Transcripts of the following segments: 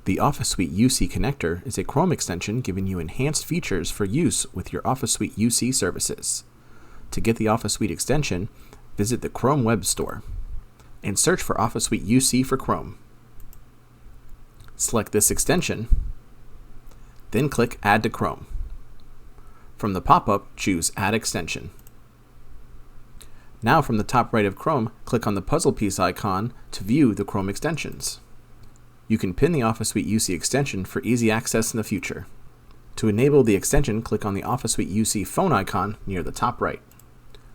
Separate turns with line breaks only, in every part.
The OfficeSuite UC connector is a Chrome extension giving you enhanced features for use with your OfficeSuite UC services. To get the OfficeSuite extension, visit the Chrome Web Store and search for OfficeSuite UC for Chrome. Select this extension, then click Add to Chrome. From the pop-up, choose Add Extension. Now from the top right of Chrome, click on the puzzle piece icon to view the Chrome extensions. You can pin the OfficeSuite UC extension for easy access in the future. To enable the extension, click on the OfficeSuite UC phone icon near the top right.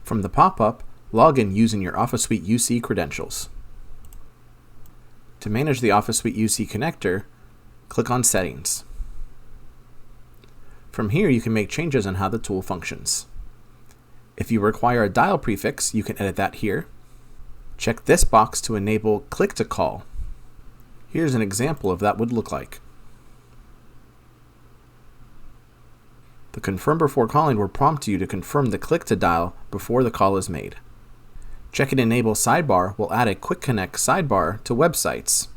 From the pop-up, log in using your OfficeSuite UC credentials. To manage the OfficeSuite UC connector, click on Settings. From here, you can make changes on how the tool functions. If you require a dial prefix, you can edit that here. Check this box to enable Click to Call. Here's an example of that would look like. The Confirm Before Calling will prompt you to confirm the click to dial before the call is made. Check and Enable Sidebar will add a Quick Connect sidebar to websites.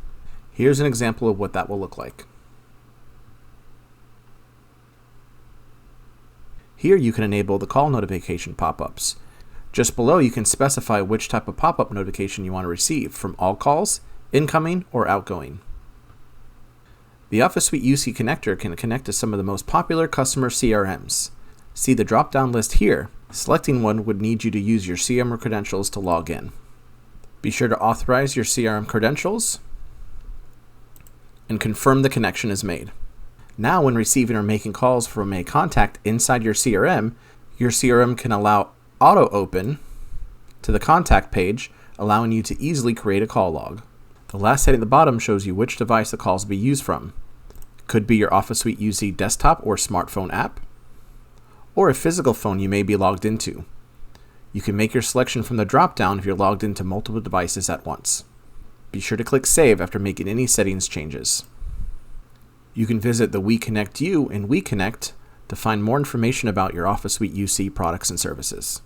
Here's an example of what that will look like. Here you can enable the call notification pop-ups. Just below you can specify which type of pop-up notification you want to receive, from all calls, incoming, or outgoing. The OfficeSuite UC connector can connect to some of the most popular customer CRMs. See the drop-down list here. Selecting one would need you to use your CRM credentials to log in. Be sure to authorize your CRM credentials and confirm the connection is made. Now when receiving or making calls from a contact inside your CRM can allow auto-open to the contact page, allowing you to easily create a call log. The last setting at the bottom shows you which device the calls will be used from. It could be your OfficeSuite UC desktop or smartphone app, or a physical phone you may be logged into. You can make your selection from the drop-down if you're logged into multiple devices at once. Be sure to click Save after making any settings changes. You can visit the We Connect You and We Connect to find more information about your OfficeSuite UC products and services.